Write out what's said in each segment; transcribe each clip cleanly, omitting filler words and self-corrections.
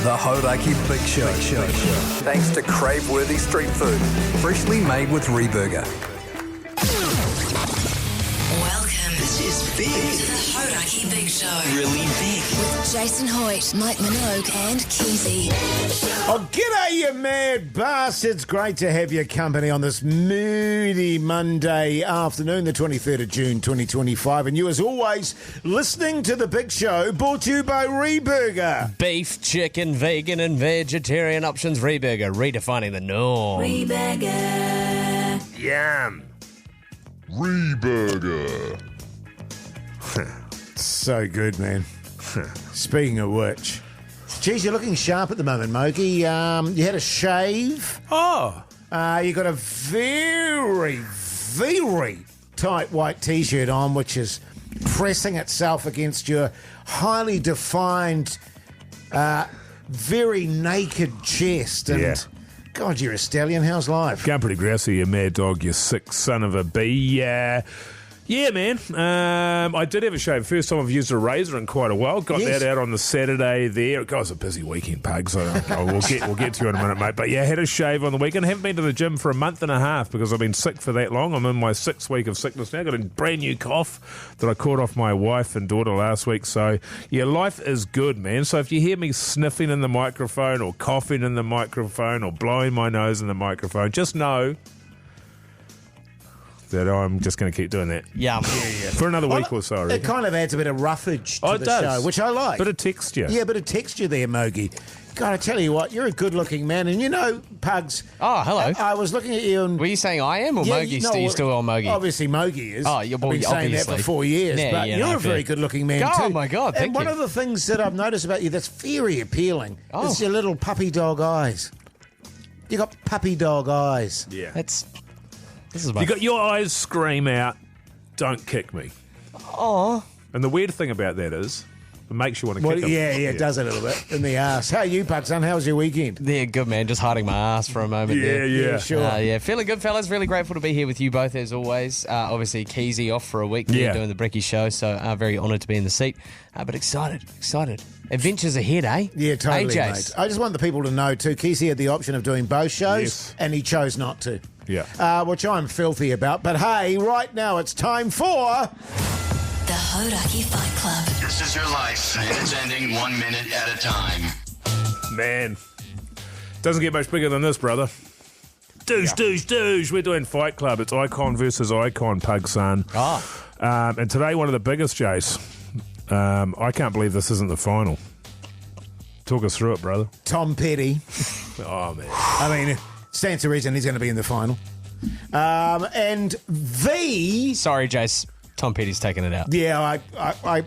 The Hauraki Big Show. Thanks to crave-worthy street food, freshly made with ReBurger. Welcome. This is big. To the Hauraki Big Show. Really big. With Jason Hoyte, Minogue and Keyzie. Oh, g'day, you mad bastards. Great to have your company on this moody Monday afternoon, the 23rd of June, 2025. And you, as always, listening to The Big Show, brought to you by ReBurger. Beef, chicken, vegan and vegetarian options. ReBurger, redefining the norm. ReBurger. Yum. ReBurger. So good, man. Speaking of which, geez, you're looking sharp at the moment, Mogey. You had a shave. Oh. You got a very, very tight white T-shirt on, which is pressing itself against your highly defined, very naked chest. And Yeah. God, you're a stallion. How's life? Going pretty grousey, you mad dog, you sick son of a bee. Yeah, man. I did have a shave. First time I've used a razor in quite a while. Got Yes. that out on the Saturday there. It was a busy weekend, Pugs. So we'll get to you in a minute, mate. But yeah, I had a shave on the weekend. Haven't been to the gym for a month and a half because I've been sick for that long. I'm in my 6th week of sickness now. Got a brand new cough that I caught off my wife and daughter last week. So yeah, life is good, man. So if you hear me sniffing in the microphone or coughing in the microphone or blowing my nose in the microphone, just know that I'm just going to keep doing that. Yum. For another week or so, I It reckon. kind of adds a bit of roughage to Oh, it the does. show, which I like. Bit of texture. Yeah, bit of texture there, Mogey. God, I tell you what, you're a good-looking man. And you know, Pugs... Oh, hello. I was looking at you and... Were you saying I am or Yeah, Mogey? no, You still on Mogey? Obviously, Mogey is. Oh, you're I've been saying that obviously. for 4 years. Yeah, but yeah, you're no, a very fair. good-looking man, Oh, too. my God, And thank one you. of the things that I've noticed about you that's very appealing is your little puppy dog eyes. You got puppy dog eyes. Yeah. This is my... You got your eyes scream out, don't kick me. Oh. And the weird thing about that is, it makes you want to Well, kick them. yeah, it does a little bit in the ass. How are you, Pugs, son? How was your weekend? Yeah, good, man. Just hiding my ass for a moment there. Yeah. Sure. Yeah, feeling good, fellas. Really grateful to be here with you both, as always. Obviously, Keyzie off for a week there Yeah. doing the Bricky show, so very honoured to be in the seat. But excited. Adventures ahead, eh? Yeah, totally, Hey, mate. Jase. I just want the people to know, too, Keyzie had the option of doing both shows, Yes. and he chose not to. Yeah. Which I'm filthy about. But hey, right now it's time for... The Hauraki Fight Club. This is your life, and it's ending 1 minute at a time. Man. Doesn't get much bigger than this, brother. Douche. We're doing Fight Club. It's icon versus icon, Pug son. And today, one of the biggest, Jase. I can't believe this isn't the final. Talk us through it, brother. Tom Petty. Oh, man. I mean, stands to reason he's going to be in the final. And the... Sorry, Jace. Tom Petty's taking it out. Yeah,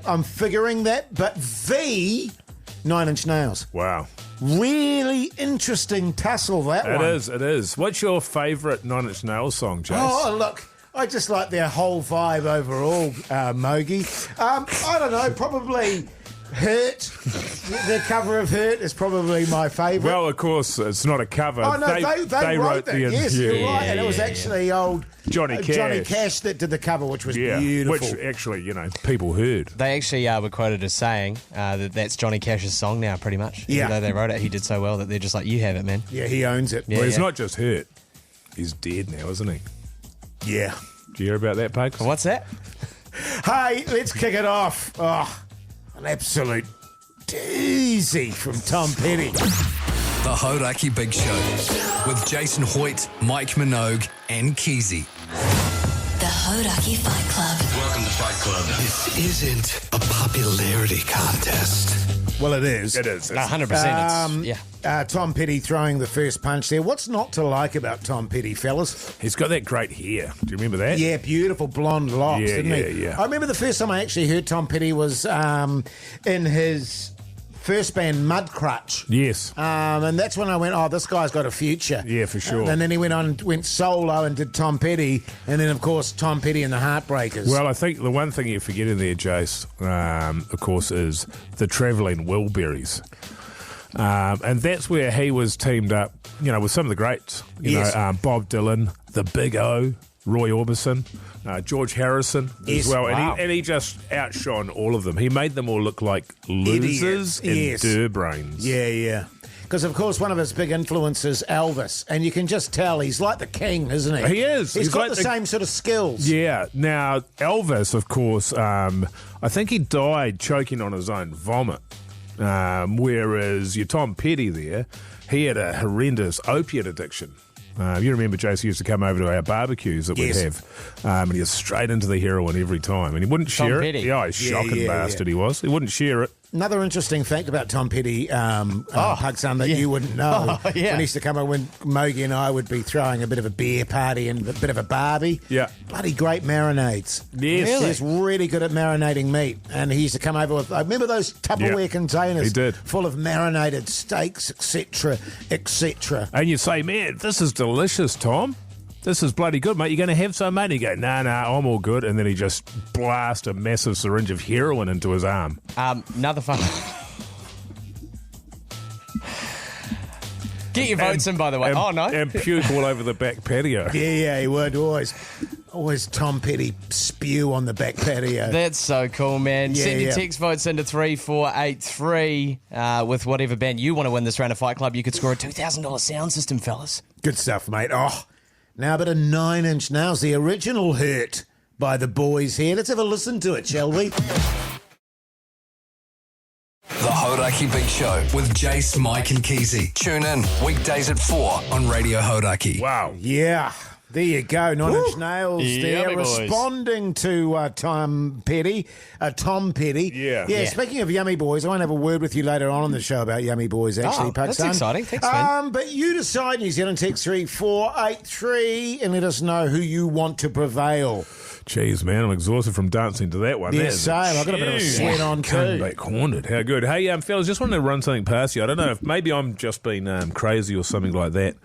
I'm figuring that, but the 9 Inch Nails. Wow. Really interesting tussle, that one. It is. What's your favourite 9 Inch Nails song, Jase? Oh, look, I just like their whole vibe overall, Mogey. I don't know, probably Hurt. The cover of Hurt is probably my favourite. Well, of course, it's not a cover. Oh, no, they wrote that. Yes, you're right. And it was actually old Johnny Cash that did the cover, which was Yeah, beautiful. which actually, people heard. They actually were quoted as saying that that's Johnny Cash's song now, pretty much. Yeah. Even though they wrote it, he did so well that they're just like, you have it, man. Yeah, he owns it. Well, he's yeah. not just hurt. He's dead now, isn't he? Yeah. Do you hear about that, Pugs? What's that? Hey, let's kick it off. Oh, an absolute doozy from Tom Petty. The Hauraki Big Show with Jason Hoyte, Mike Minogue and Keyzie. The Hauraki Fight Club. Welcome to Fight Club. This isn't a popularity contest. Well, it is. It is. 100%. Yeah. Tom Petty throwing the first punch there. What's not to like about Tom Petty, fellas? He's got that great hair. Do you remember that? Yeah, beautiful blonde locks, Yeah, didn't he? yeah. I remember the first time I actually heard Tom Petty was in his first band, Mudcrutch. Yes. And that's when I went, oh, this guy's got a future. Yeah, for sure. And then he went solo and did Tom Petty. And then, of course, Tom Petty and the Heartbreakers. Well, I think the one thing you're forgetting there, Jase, of course, is the Travelling Wilburys. And that's where he was teamed up, with some of the greats. You Yes. know, Bob Dylan, the Big O, Roy Orbison, George Harrison Yes, as well. wow. And he just outshone all of them. He made them all look like losers Idiots, and yes. durbrains. Yeah. Because, of course, one of his big influences, Elvis, and you can just tell he's like the king, isn't he? He is. He's got like the same sort of skills. Yeah. Now, Elvis, of course, I think he died choking on his own vomit. Whereas your Tom Petty there, he had a horrendous opiate addiction. You remember Jase used to come over to our barbecues that we'd have, and he was straight into the heroin every time, and he wouldn't share Petty. it. Yeah, he's shocking bastard he was. He wouldn't share it. Another interesting fact about Tom Petty, Pugs, that you wouldn't know. When he used to come over, when Mogey and I would be throwing a bit of a beer party and a bit of a barbie. Yeah. Bloody great marinades. Yes. Really? He's really good at marinating meat. And he used to come over with, I remember those Tupperware containers He did. full of marinated steaks, etc., etc. And you'd say, man, this is delicious, Tom. This is bloody good, mate. You're going to have some, mate? And he'd go, nah, I'm all good. And then he just blast a massive syringe of heroin into his arm. Another fun. Get your votes in, by the way. And puke all over the back patio. Yeah, he would always Tom Petty spew on the back patio. That's so cool, man. Yeah, Send your yeah. text votes into 3483 with whatever band you want to win this round of Fight Club. You could score a $2,000 sound system, fellas. Good stuff, mate. Oh, now a bit of 9 Inch Nails, the original Hurt by the boys here. Let's have a listen to it, shall we? The Hauraki Big Show with Jase, Mike and Keyzie. Tune in weekdays at 4 on Radio Hauraki. Wow. Yeah, there you go. 9 Inch Nails there, Yummy boys. responding to Tom Petty. Yeah. Speaking of Yummy Boys, I want to have a word with you later on in the show about Yummy Boys, actually, that's Pakistan. exciting. Thanks, man. But you decide, New Zealand, text 3483 and let us know who you want to prevail. Jeez, man, I'm exhausted from dancing to that one. Yeah, That is same. I've got a bit of a tune. sweat on too. Comeback cornered. How good. Hey, fellas, just wanted to run something past you. I don't know if maybe I'm just being crazy or something like that.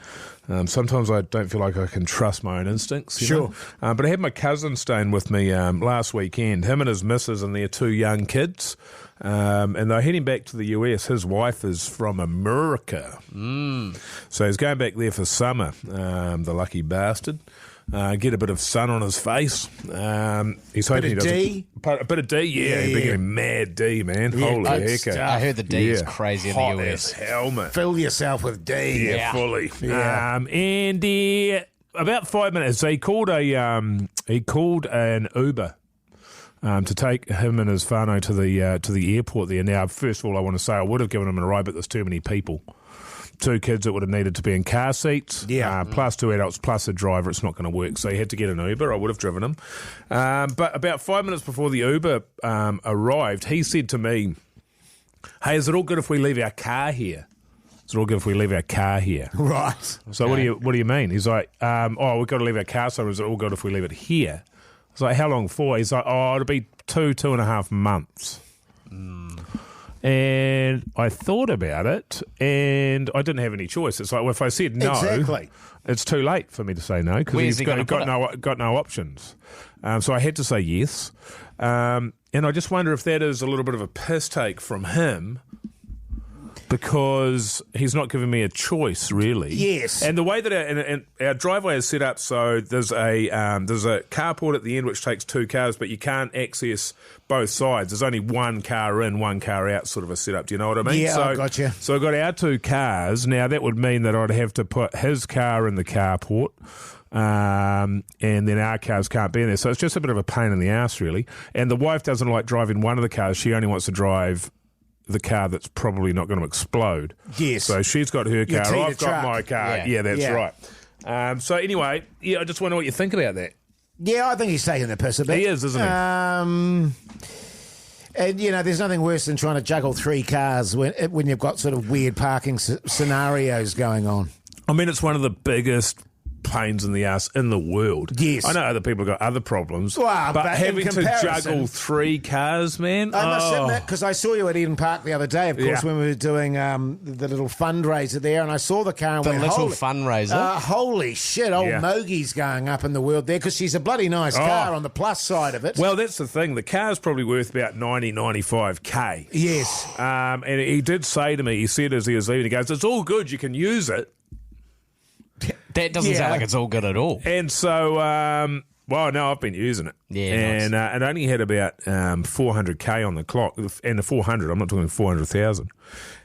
Sometimes I don't feel like I can trust my own instincts. You Sure. know? But I had my cousin staying with me last weekend, him and his missus and their 2 young kids. And they're heading back to the US. His wife is from America. So he's going back there for summer, the lucky bastard. Get a bit of sun on his face. He's hoping he doesn't. A bit of D, yeah. He's becoming a mad D, man. Holy heck. I heard the D is crazy in Hot the as US. hell, mate. Fill yourself with D. Yeah, fully. Yeah. And about 5 minutes, he called an Uber to take him and his whānau to the airport there. Now, first of all, I want to say I would have given him a ride, but there's too many people. 2 kids that would have needed to be in car seats, plus 2 adults, plus a driver. It's not going to work. So he had to get an Uber. I would have driven him. But about 5 minutes before the Uber arrived, he said to me, hey, is it all good if we leave our car here? Is it all good if we leave our car here? Right. So what do you mean? He's like, we've got to leave our car, so is it all good if we leave it here? I was like, how long for? He's like, it'll be 2.5 months. And I thought about it, and I didn't have any choice. It's like, well, if I said no, Exactly. it's too late for me to say no because Where's he's he gonna put got no options. So I had to say yes. And I just wonder if that is a little bit of a piss take from him because he's not giving me a choice, really. Yes. And the way that our driveway is set up, so there's a carport at the end which takes 2 cars, but you can't access both sides. There's only 1 car in, 1 car out sort of a setup. Do you know what I mean? Yeah, I gotcha. So I got our 2 cars. Now, that would mean that I'd have to put his car in the carport, and then our cars can't be in there. So it's just a bit of a pain in the ass, really. And the wife doesn't like driving one of the cars. She only wants to drive the car that's probably not going to explode. Yes. So she's got her Your car, Tina I've got truck. my car. Yeah. Yeah, that's Yeah. right. So anyway, I just wonder what you think about that. Yeah, I think he's taking the piss a bit. He is, isn't he? And, there's nothing worse than trying to juggle 3 cars when you've got sort of weird parking scenarios going on. I mean, it's one of the biggest pains in the ass in the world. Yes. I know other people have got other problems, Well, but in having to comparison- juggle 3 cars, man. I must admit, because I saw you at Eden Park the other day, of course, when we were doing the little fundraiser there, and I saw the car and The went, little holy, fundraiser? holy shit, old Yeah. Mogey's going up in the world there, because she's a bloody nice car on the plus side of it. Well, that's the thing. The car's probably worth about 95K. Yes. And he did say to me, he said as he was leaving, he goes, it's all good, you can use it. That doesn't sound like it's all good at all. And so, well, no, I've been using it. Yeah, and nice. it only had about 400k on the clock, and the 400. I'm not talking 400,000.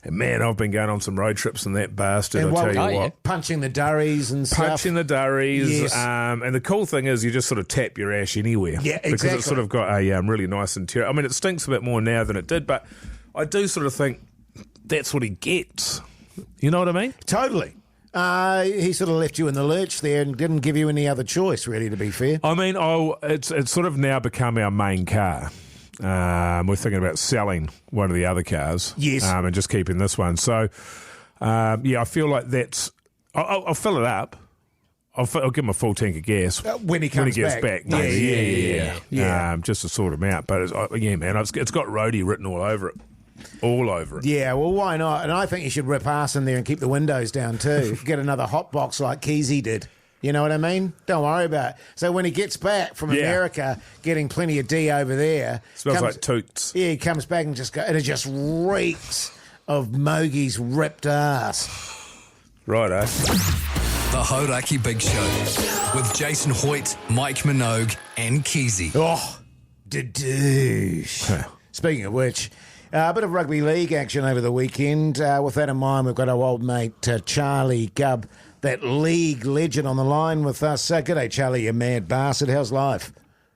And man, I've been going on some road trips in that bastard. And I'll tell you yeah. what. Punching the durries and stuff. Punching the durries. Yes. And the cool thing is you just sort of tap your ash anywhere. Yeah, exactly. Because it's sort of got a really nice interior. I mean, it stinks a bit more now than it did, but I do sort of think that's what he gets. You know what I mean? Totally. He sort of left you in the lurch there and didn't give you any other choice, really, to be fair. I mean, it's sort of now become our main car. We're thinking about selling one of the other cars. Yes. And just keeping this one. So, I feel like that's... I'll fill it up. I'll give him a full tank of gas when he comes gets back. Yeah. Just to sort him out. But, man, it's got roadie written all over it. All over it. Yeah, well, why not? And I think you should rip arse in there and keep the windows down too. Get another hot box like Keyzie did. You know what I mean? Don't worry about it. So when he gets back from America, getting plenty of D over there... Smells like toots. Yeah, he comes back and and it just reeks of Mogey's ripped ass. Righto. The Hauraki Big Show with Jason Hoyte, Mike Minogue, and Keyzie. Oh, douche. Speaking of which... a bit of rugby league action over the weekend. With that in mind, we've got our old mate Charlie Gubb, that league legend, on the line with us. G'day, Charlie, you mad bastard. How's life?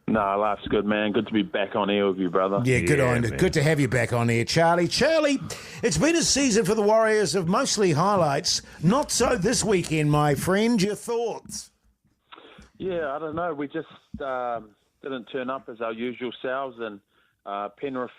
No, life's good, man. Good to be back on air with you, brother. Yeah, good on you. Man. Good to have you back on here, Charlie. Charlie, it's been a season for the Warriors of mostly highlights. Not so this weekend, my friend. Your thoughts? Yeah, I don't know. We just didn't turn up as our usual selves, and Penrith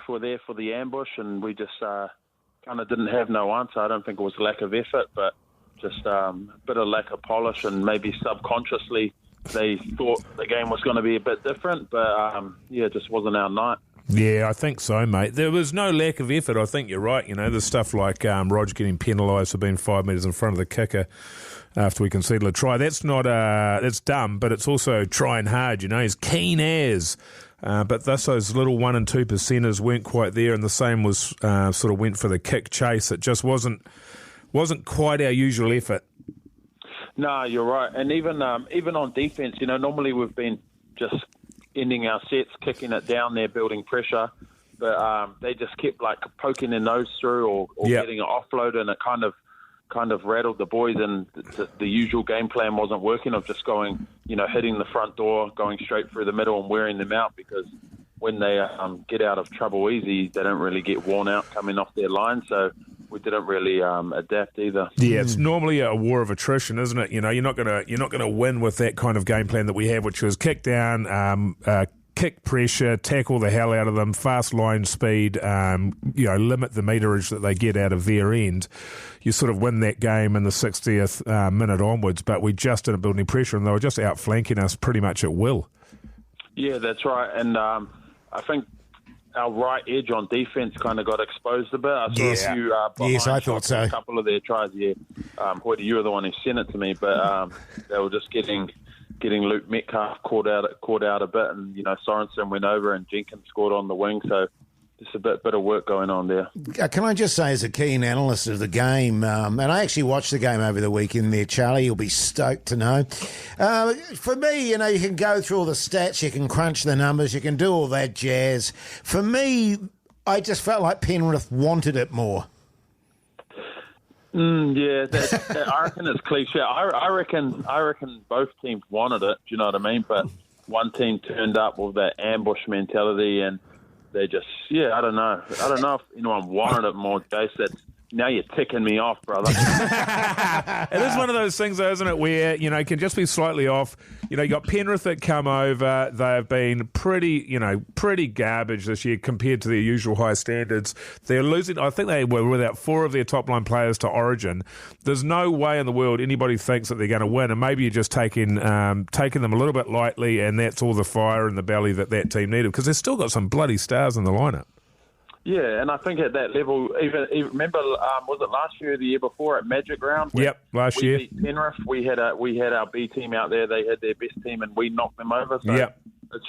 were there for the ambush, and we just kind of didn't have no answer. I don't think it was lack of effort, but just a bit of lack of polish, and maybe subconsciously they thought the game was going to be a bit different, but it just wasn't our night. Yeah, I think so, mate. There was no lack of effort. I think you're right. You know, there's stuff like Rog getting penalised for being 5 metres in front of the kicker after we conceded a try. That's not that's dumb, but it's also trying hard. You know, he's keen as. But those little 1 and 2 percenters weren't quite there, and the same was sort of went for the kick chase. It just wasn't quite our usual effort. No, you're right. And even on defence, you know, normally we've been just ending our sets, kicking it down there, building pressure. But they just kept like poking their nose through or getting it offload, and it kind of rattled the boys, and the usual game plan wasn't working of just going, you know, hitting the front door, going straight through the middle and wearing them out, because when they get out of trouble easy, they don't really get worn out coming off their line. So we didn't really adapt either. Yeah, it's normally a war of attrition, isn't it? You know, you're not gonna win with that kind of game plan that we have, which was kick down, kick pressure, tackle the hell out of them, fast line speed, limit the meterage that they get out of their end. You sort of win that game in the 60th minute onwards, but we just didn't build any pressure, and they were just outflanking us pretty much at will. Yeah, that's right. And I think our right edge on defence kind of got exposed a bit. I saw a few yes, I thought so. A couple of their tries, Hoyte, you were the one who sent it to me, but they were just getting Luke Metcalf caught out a bit, and you know Sorensen went over and Jenkins scored on the wing, so just a bit of work going on there. Can I just say, as a keen analyst of the game, and I actually watched the game over the weekend there, Charlie, you'll be stoked to know. For me, you know, you can go through all the stats, you can crunch the numbers, you can do all that jazz. For me, I just felt like Penrith wanted it more. I reckon it's cliche. I reckon both teams wanted it. Do you know what I mean? But one team turned up with that ambush mentality, and they just, I don't know. I don't know if anyone wanted it more, Jase. Now you're ticking me off, brother. It is one of those things, though, isn't it, where, you know, it can just be slightly off. You know, you got Penrith that come over. They've been pretty garbage this year compared to their usual high standards. They're losing. I think they were without 4 of their top-line players to Origin. There's no way in the world anybody thinks that they're going to win, and maybe you're just taking them a little bit lightly, and that's all the fire in the belly that team needed, because they've still got some bloody stars in the lineup. Yeah, and I think at that level, even remember, was it last year or the year before at Magic Round? Yep, last year. We beat Penrith. We had our B team out there. They had their best team, and we knocked them over. So yep. It's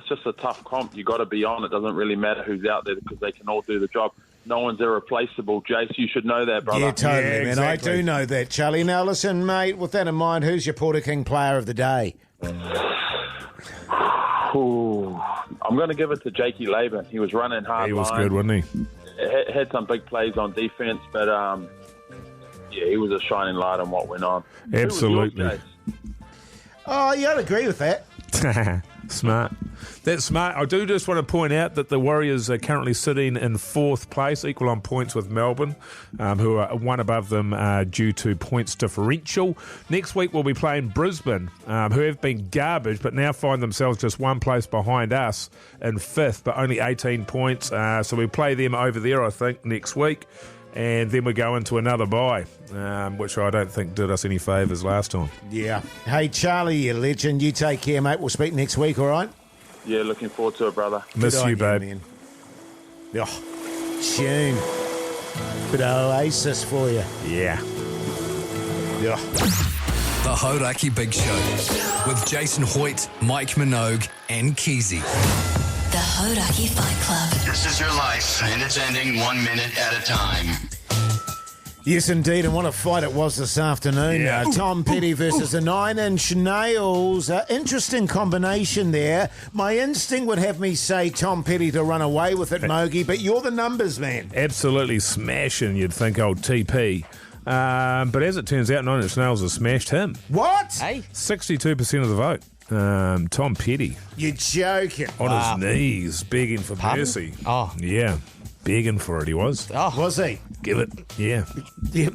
just a tough comp. You got to be on. It doesn't really matter who's out there, because they can all do the job. no one's irreplaceable. Jace, you should know that, brother. Yeah, totally, Yeah, man. exactly. I do know that, Charlie. Now, listen, mate, with that in mind, who's your Porter King player of the day? Ooh, I'm going to give it to Jakey Laban. He was running hard. He was line. good, wasn't he? Had some big plays on defense, but he was a shining light on what went on. Absolutely. Who was yours, Oh, yeah, I'd agree with that. Smart. That's smart. I do just want to point out that the Warriors are currently sitting in 4th place, equal on points with Melbourne, who are one above them due to points differential. Next week we'll be playing Brisbane, who have been garbage but now find themselves just one place behind us in 5th, but only 18 points. So we play them over there, I think, next week. And then we go into another bye, which I don't think did us any favours last time. Yeah. Hey, Charlie, you legend. You take care, mate. We'll speak next week, all right? Yeah, looking forward to it, brother. Miss Good on you, babe. man. Oh, tune. Bit of Oasis for you. Yeah. Yeah. The Hauraki Big Show with Jason Hoyte, Mike Minogue, and Keyzie. The Hauraki Fight Club. This is your life, and it's ending 1 minute at a time. Yes, indeed, and what a fight it was this afternoon. Yeah. Tom Petty versus the 9-inch Nails. Interesting combination there. My instinct would have me say Tom Petty to run away with it, Mogey, but you're the numbers man. Absolutely smashing, you'd think, old TP. But as it turns out, 9-inch Nails has smashed him. What? Hey, 62% of the vote. Tom Petty You're joking. on his knees, begging for Pardon? mercy. Oh. Yeah, begging for it, he was. oh, Was he? Give it. Yeah. Yep.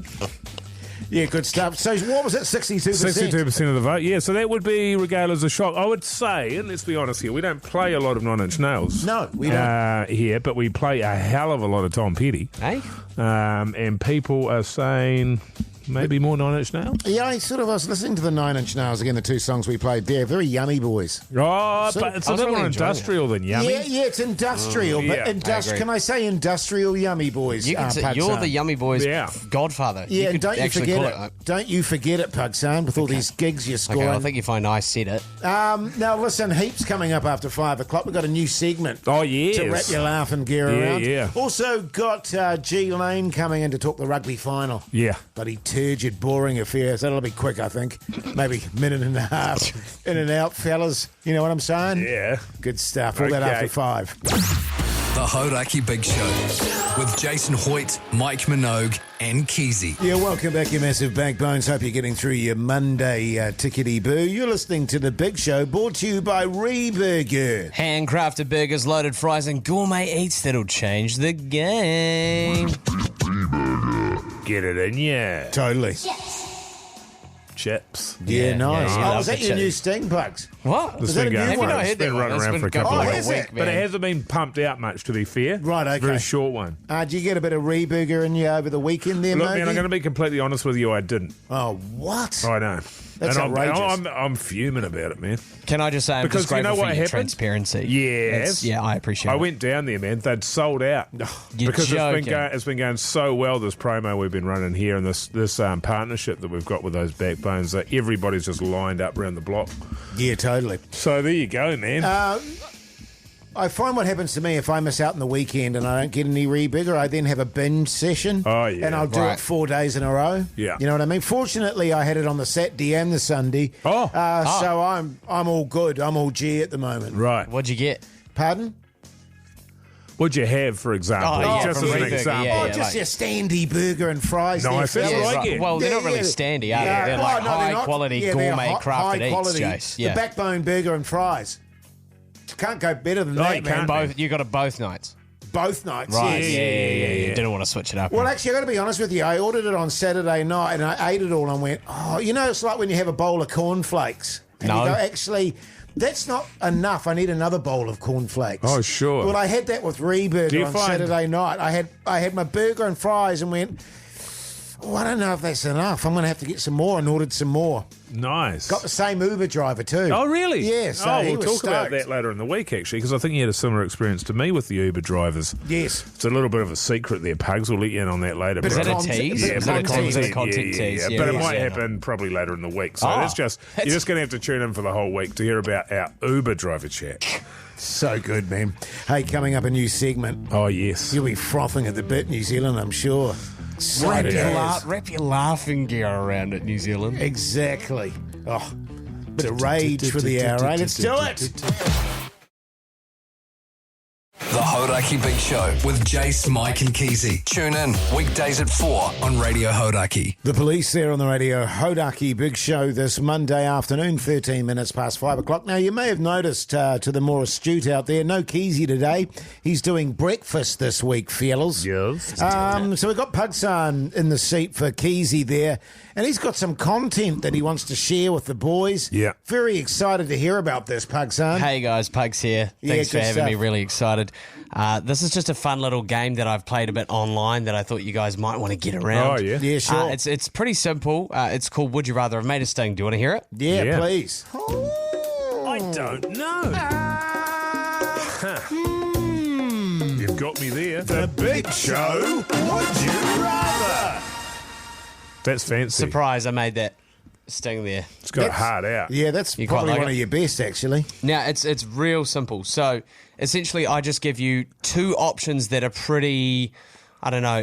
Yeah, good stuff. So what was it, 62%? 62% of the vote. Yeah, so that would be regarded as a shock. I would say, and let's be honest here, we don't play a lot of 9-inch Nails. No, we don't. Here, but we play a hell of a lot of Tom Petty. hey, And people are saying maybe more 9-inch Nails. Yeah, I was listening to the 9-inch Nails again, the two songs we played there. Very yummy, boys. Oh, So- but it's I a was little really more enjoying industrial than yummy. Yeah, it's industrial, yeah, but I agree. can I say industrial yummy, boys? you can say Pug you're son? the Yummy Boys Yeah. godfather. Yeah, you and could don't you actually forget call it. it. Don't you forget it, Pug son, with all these gigs you're Okay, scoring. I think if I know I said it. Now, listen, heaps coming up after 5 o'clock. We've got a new segment. Oh, yes. To wrap your laugh and gear Yeah, around. yeah. Also got G Lane coming in to talk the rugby final. Yeah. Bloody turgid, boring affair. So that'll be quick, I think. Maybe minute and a half. In and out, fellas. You know what I'm saying? Yeah. Good stuff. All that Okay. after 5. The Hauraki Big Show with Jason Hoyte, Mike Minogue, and Keyzie. Yeah, welcome back, you massive backbones. Hope you're getting through your Monday tickety-boo. You're listening to The Big Show, brought to you by ReBurger. Handcrafted burgers, loaded fries, and gourmet eats that'll change the game. Get it in, yeah. Totally. Chips. Yeah, nice. yeah, you Oh, love was that the your chip. new Sting, Pugs? What? This Is that thing a new goes- one? Have you not it's heard been that one? running It's around been for a going couple Oh, of on has a weeks. week, it? But it man. hasn't been pumped out much, to be fair. Right, okay. Very short one. Did you get a bit of ReBurger in you over the weekend there, Look, Mogey? man, I'm going to be completely honest with you. I didn't. Oh, what? I know. That's and outrageous. I'm fuming about it, man. Can I just say I'm Because just you grateful know for what your happened? transparency. Yes. Yeah, I appreciate I it. went down there, man. They'd sold out. You're because joking. it's been going so well, this promo we've been running here and this partnership that we've got with those backbones, that everybody's just lined up around the block. Yeah, totally. So there you go, man. I find what happens to me if I miss out on the weekend and I don't get any ReBurger, I then have a binge session. Oh, yeah. And I'll do Right. it 4 days in a row. Yeah. You know what I mean? Fortunately, I had it on the Saturday and the Sunday. Oh. So I'm all good. I'm all G at the moment. Right. What'd you get? Pardon? What'd you have, for example? Oh, yeah, Just from as an ReBurger, example. yeah, Oh, yeah. just like- your standy burger and fries. Nice, there, that's fellas. what I right. get. Well, they're not really Yeah. standy, are they? They're No, like no, they're high not. quality Yeah, they're gourmet crafted high eats, quality. Jase. The Yeah. backbone burger and fries. Can't go better than No, that, you man. can't. Both, you got it both nights. Both nights, Right. yes. Yeah. You didn't want to switch it up. Well, actually, I got to be honest with you. I ordered it on Saturday night and I ate it all and went, oh, you know, it's like when you have a bowl of cornflakes. And No. you go, actually, that's not enough. I need another bowl of cornflakes. Oh, sure. Well, I had that with Do ReBurger you on find- Saturday night. I had my burger and fries and went, Oh, I don't know if that's enough. I'm going to have to get some more and ordered some more. Nice. Got the same Uber driver too. Oh, really? Yeah, so oh, he we'll was talk about stoked. that later in the week, actually, because I think you had a similar experience to me with the Uber drivers. Yes. It's a little bit of a secret there, Pugs. We'll let you in on that later. Bit Is of that a content- tease? Yeah, Is bit that of a content, content yeah, tease? yeah. Yeah, But it yeah, might yeah. happen probably later in the week. So Oh. that's just you're just going to have to tune in for the whole week to hear about our Uber driver chat. So good, man. Hey, coming up a new segment. Oh, yes. You'll be frothing at the bit, New Zealand, I'm sure. So Wrap it your, is. wrap your laughing gear around it, New Zealand. Exactly. Oh, bit of rage for the hour, eh? Let's do it. The Hauraki Big Show with Jase, Mike and Keyzie. Tune in weekdays at 4 on Radio Hauraki. The police there on the Radio Hauraki Big Show this Monday afternoon, 13 minutes past 5 o'clock. Now, you may have noticed, to the more astute out there, no Keyzie today. He's doing breakfast this week, fellas. Yes. So we've got Pugs in the seat for Keyzie there, and he's got some content that he wants to share with the boys. Yeah. Very excited to hear about this, Pugs. Hey guys, Pugs here. Yeah, Thanks for good having me. stuff. Really excited. This is just a fun little game that I've played a bit online that I thought you guys might want to get around. Oh, yeah. Yeah, sure. It's pretty simple. It's called Would You Rather. I've made a sting. Do you want to hear it? Yeah, Yeah. please. I don't know. You've got me there. The Big Show. Would you rather? That's fancy. Surprise! I made that sting there. It's got a hard out. Yeah, that's You quite probably like one it? of your best, actually. Now it's real simple. So essentially, I just give you two options that are pretty. I don't know.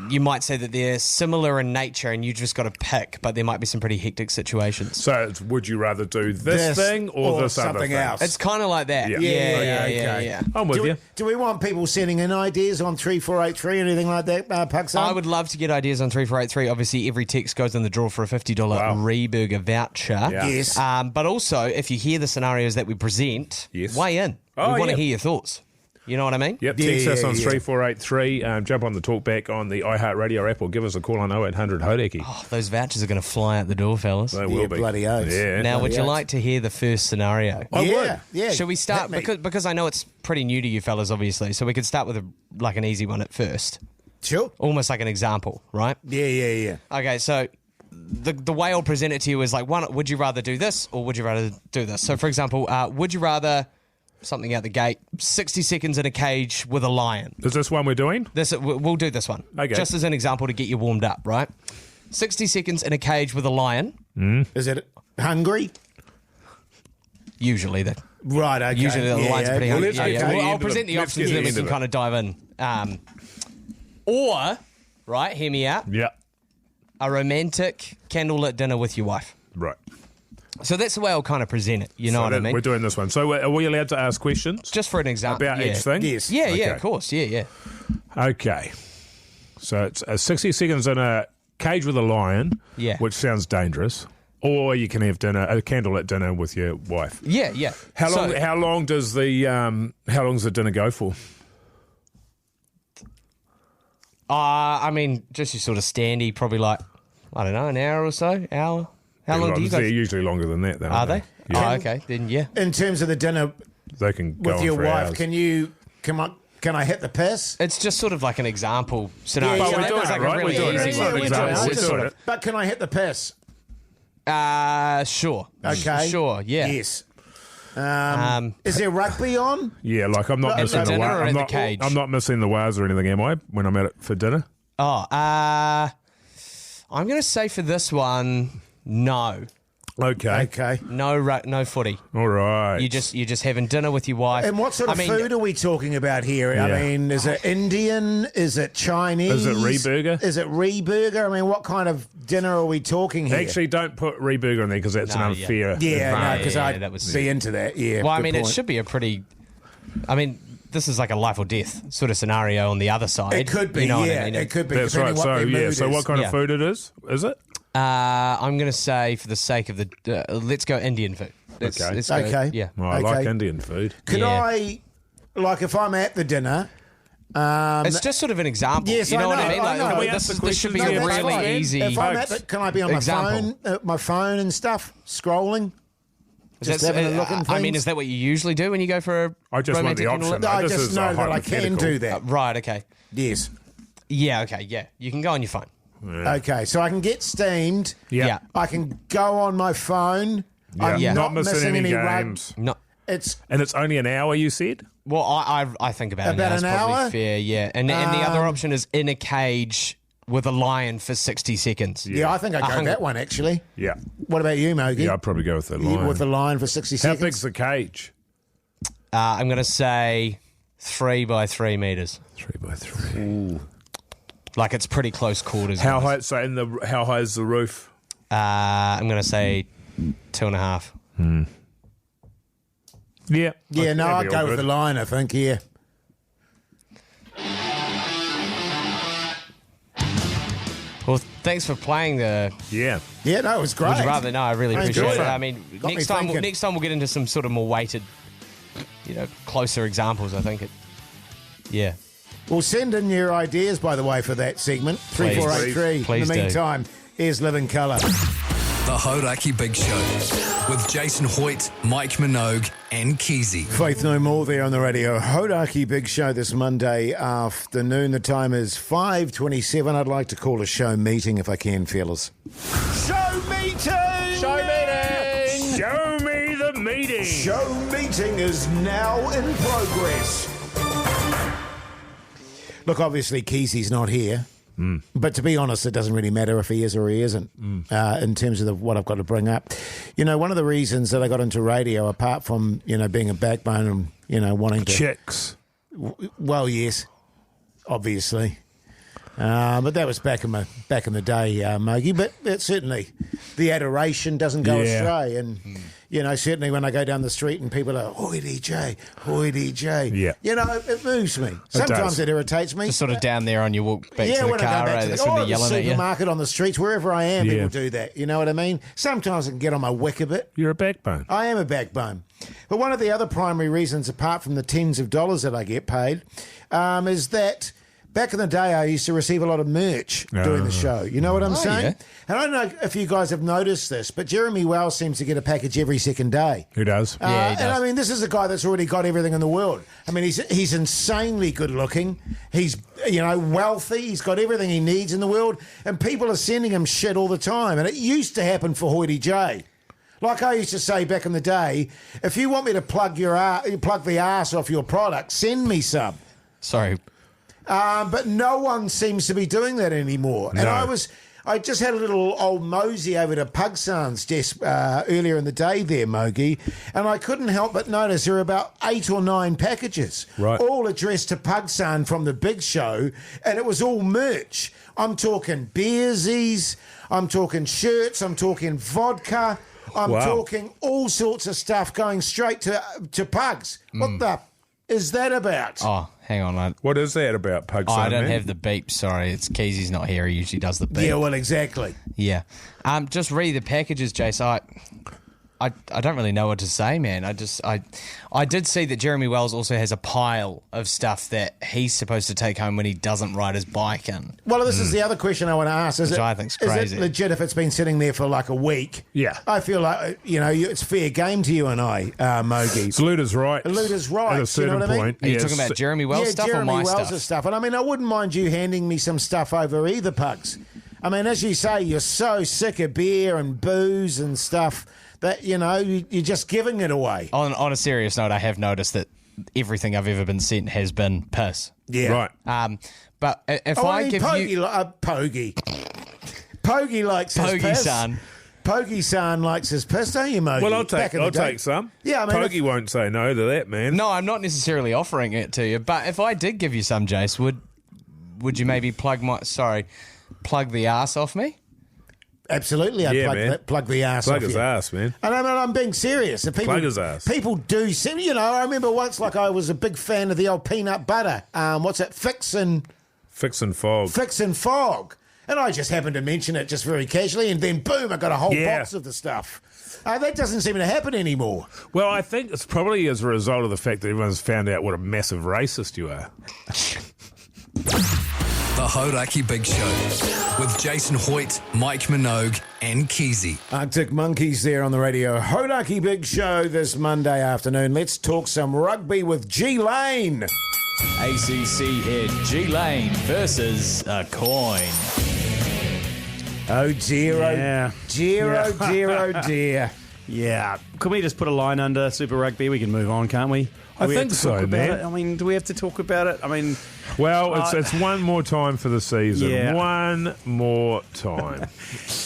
You might say that they're similar in nature, and you just got to pick. But there might be some pretty hectic situations. So it's, would you rather do this thing or this other something thing? else? It's kind of like that. Yeah. Yeah. I'm with do, you. do we want people sending in ideas on 3483, anything like that, Pugs? I would love to get ideas on 3483. Obviously, every text goes in the draw for a $50 Wow. ReBurger voucher. Yeah. Yes. But also, if you hear the scenarios that we present, Yes. weigh in. Oh, we want to yeah. hear your thoughts. You know what I mean? Yep, Yeah, text us yeah, on yeah. 3483. Jump on the talkback on the iHeartRadio app or give us a call on 0800 Hauraki. Oh, those vouchers are going to fly out the door, fellas. They will Yeah, be. bloody oath. Yeah. Now, would you oath. like to hear the first scenario? I yeah, would. yeah. Should we start? Hit me. Because I know it's pretty new to you fellas, obviously. So we could start with an easy one at first. Sure. Almost like an example, right? Yeah. Okay, so the way I'll present it to you is like, one, would you rather do this or would you rather do this? So, for example, would you rather something out the gate, 60 seconds in a cage with a lion? Is this one we're doing? We'll do this one. Okay. Just as an example to get you warmed up, right? 60 seconds in a cage with a lion. Is it hungry? Usually the Right, okay. the lion's pretty Well, hungry. let's get to the Well, I'll end of present it. the Let's options get and then to we the can end kind of dive in. Or, right, hear me out, Yeah. a romantic candlelit dinner with your wife. Right. So that's the way I'll kind of present it. You know what I mean? We're doing this one. So are we allowed to ask questions Just for an example. about yeah. each thing? Yes. Yeah, Okay. of course. Yeah. Okay. So it's 60 seconds in a cage with a lion, Yeah. which sounds dangerous. Or you can have a candlelit dinner with your wife. Yeah. How long? So, How long does the dinner go for? I mean, just your sort of standy, probably like, I don't know, an hour or so? Hour? How long do you They're guys... usually longer than that, though. Are aren't they? Yeah. Oh, okay. Then, yeah. In terms of the dinner They can go with on your for wife, hours. can I hit the piss? It's just sort of like an example scenario. Yeah, So yeah, that we're was doing like it, a right? really We're doing it. easy It's one. an example. We're doing it. But can I hit the piss? Sure. Okay. Sure, yeah. Yes. Um, Is there rugby on? Yeah, like I'm not At missing the the dinner or wires. at the cage? I'm not missing the wires or anything, am I? When I'm at it for dinner. I'm going to say for this one, no. Okay. No footy. All right. You're just having dinner with your wife. And what sort of I mean, food are we talking about here? Yeah. I mean, is it Indian? Is it Chinese? Is it ReBurger? Is it ReBurger? I mean, what kind of dinner are we talking here? Actually, don't put ReBurger in there because that's No, an yeah. unfair. yeah, no, Right, because yeah, I'd that was- be into that. Yeah. Well, I good mean, it point. should be a pretty. I mean, this is like a life or death sort of scenario on the other side. It could be. You know what yeah, I mean? it could be. That's depending right. what So their mood So is. what kind Yeah. of food it is? Is it? I'm going to say for the sake of the. Let's go Indian food. Let's go, Okay. Yeah. Well, I Okay. like Indian food. Could Yeah. I, like, if I'm at the dinner? It's just sort of an example. Yes, you know I what I know, mean? I Like, know. Can we ask the this should be questions a here? really That's fine. easy. If I'm at the, can I be on Example. my phone and stuff, scrolling? Just That's- having a look at I mean, things? is that what you usually do when you go for a I just want the romantic option. candlelit? No, I This just is a know that I can hypothetical. do that. Right, okay. Yes. Yeah, okay, yeah. You can go on your phone. Yeah. Okay, so I can get steamed. Yeah. I can go on my phone. Yeah. I'm Yeah. not missing any games. No. It's And it's only an hour, you said? Well, I think about About an an hour. hour? Fair, yeah. And the other option is in a cage with a lion for 60 seconds. yeah, I think I'd go that one actually. Yeah. What about you, Mogey? Yeah, I'd probably go with the lion. With the lion for 60 How seconds. big's the cage? I'm going to say 3 by 3 meters. 3 by 3. Like it's pretty close quarters. How guys. high? So how high is the roof? I'm going to say 2.5. Yeah. Yeah, no, That'd I'd be go all with good. the lion, I think, yeah. Well, thanks for playing the. Yeah. Yeah, no, it was great. Would you rather? No, I really I appreciate enjoyed it. it. I mean, Got me next time thinking. we'll get into some sort of more weighted, closer examples. I think it. Yeah. Well, send in your ideas, by the way, for that segment. Please. 3483. Please In the do. meantime, here's Living Colour. The Hauraki Big Show with Jason Hoyte, Mike Minogue, and Keyzie. Faith No More there on the Radio Hauraki Big Show this Monday afternoon. The time is 5:27. I'd like to call a show meeting if I can, fellas. Show meeting! Show meeting! Show me the meeting. Show meeting is now in progress. Look, obviously, Keyzie's not here. But to be honest, it doesn't really matter if he is or he isn't in terms of what I've got to bring up. You know, one of the reasons that I got into radio, apart from, being a backbone and, wanting to... Chicks. Well, yes, obviously. But that was back in the day, Mogey. But certainly the adoration doesn't go astray. And, certainly when I go down the street and people are, Hoyte J, Hoyte J. Yeah. It moves me. Sometimes it irritates me. Just sort of down there on your walk back to the when I car, go back to that's the, when or they're the yelling at you. supermarket, on the streets, wherever I am, Yeah. people do that. You know what I mean? Sometimes it can get on my wick a bit. You're a backbone. I am a backbone. But one of the other primary reasons, apart from the tens of dollars that I get paid, is that back in the day I used to receive a lot of merch doing the show. You know what I'm saying? yeah. And I don't know if you guys have noticed this, but Jeremy Wells seems to get a package every second day. Who does? Yeah, he does. And I mean, this is a guy that's already got everything in the world. I mean, he's insanely good looking. He's, wealthy. He's got everything he needs in the world. And people are sending him shit all the time. And it used to happen for Hoyte J. Like I used to say back in the day, if you want me to plug the ass off your product, send me some. Sorry. But no one seems to be doing that anymore. And No. I just had a little old mosey over to Pugs desk earlier in the day there, Mogey, and I couldn't help but notice there were about 8 or 9 packages, Right. all addressed to Pugs from the big show, and it was all merch. I'm talking beersies, I'm talking shirts, I'm talking vodka, I'm Wow. talking all sorts of stuff going straight to Pugs. What the is that about? Oh, hang on. What is that about, Pugs? I don't have the beep. Sorry, it's Keyzie's not here. He usually does the beep. Yeah, well, exactly. Yeah. Just read the packages, Jace. I don't really know what to say, man. I did see that Jeremy Wells also has a pile of stuff that he's supposed to take home when he doesn't ride his bike in. Well, this is the other question I want to ask. Which I think's Is crazy. it legit if it's been sitting there for like a week? Yeah. I feel like, it's fair game to you and I, Mogeys. Saluda's right. Luda's right, At you a certain know what I mean? point. Are you yes. talking about Jeremy Wells stuff Jeremy or my Wells' stuff? And I mean, I wouldn't mind you handing me some stuff over either, Pugs. I mean, as you say, you're so sick of beer and booze and stuff that, you're just giving it away. On a serious note, I have noticed that everything I've ever been sent has been piss. Yeah. Right. But if Oh, I give you... Pogie. Pogie likes his Pogie piss. son. Pogie-san likes his piss, don't you, Mogey? Well, I'll Back in the day. take some. Yeah, I mean, Pokey won't say no to that, man. No, I'm not necessarily offering it to you, but if I did give you some, Jace, would you maybe plug the ass off me? Absolutely, I'd Yeah, plug the ass Plug off his you. ass, man. And I'm being serious. If people, Plug his ass. People do see, I remember once, I was a big fan of the old peanut butter. What's it? Fix and Fog. And I just happened to mention it just very casually, and then boom, I got a whole box of the stuff. That doesn't seem to happen anymore. Well, I think it's probably as a result of the fact that everyone's found out what a massive racist you are. The Hauraki Big Show with Jason Hoyte, Mike Minogue, and Keyzie. Arctic Monkeys there on the Radio Hauraki Big Show this Monday afternoon. Let's talk some rugby with G Lane. ACC head G Lane versus a coin. Oh dear, Yeah. oh dear, Yeah. oh dear, oh dear. Yeah. Can we just put a line under Super Rugby? We can move on, can't we? I Do we have think to so, talk about man. it? I mean, do we have to talk about it? I mean, Well, it's one more time for the season. Yeah. One more time.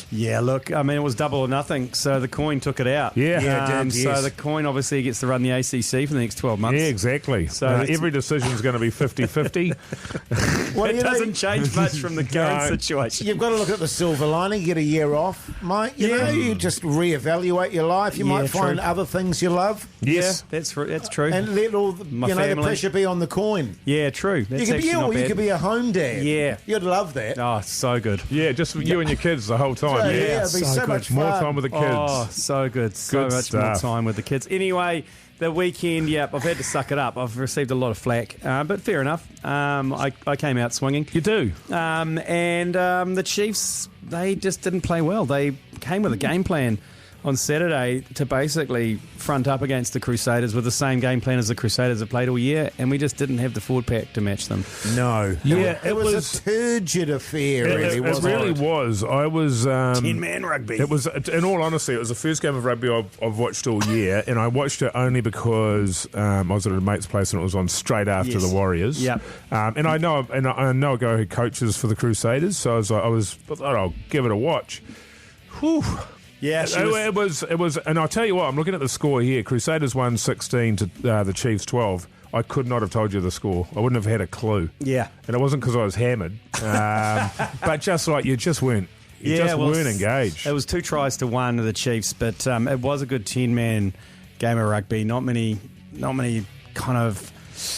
yeah, look, I mean, it was double or nothing, so the coin took it out. Yeah. Yeah, it did, So yes. the coin obviously gets to run the ACC for the next 12 months. Yeah, exactly. So So it's- every decision is going to be 50-50. Well, It you know, doesn't change much from the current No. situation. you've got to look at the silver lining, get a year off, mate. You know, you just reevaluate your life. You Yeah, might find true. other things you love Yes. Yeah, that's true. and let all the, My the family. pressure be on the coin. yeah, true. That's You could, actually be, not or you bad. could be a home dad. Yeah. You'd love that. Oh, so good. Yeah, just you and your kids the whole time. Yeah, it'd be so good. much More fun. time with the kids. Oh, so good. So Good much stuff. more time with the kids. Anyway, the weekend, yep, I've had to suck it up. I've received a lot of flack, but fair enough. I came out swinging. You do. And the Chiefs, they just didn't play well. They came with a game plan on Saturday to basically front up against the Crusaders with the same game plan as the Crusaders have played all year, and we just didn't have the forward pack to match them. No. Yeah, it was a turgid affair, really, It wasn't really it? was. I was. 10-man rugby. It was, in all honesty, it was the first game of rugby I've watched all year, and I watched it only because I was at a mate's place and it was on straight after Yes. the Warriors. Yep. And I know a guy who coaches for the Crusaders, so I thought I'll give it a watch. Whew. Yeah, It was, and I'll tell you what. I'm looking at the score here. Crusaders won 16 to the Chiefs 12. I could not have told you the score. I wouldn't have had a clue. Yeah. And it wasn't because I was hammered, but just like you just weren't weren't engaged. It was 2 tries to 1 of the Chiefs, but it was a good 10-man game of rugby. Not many kind of.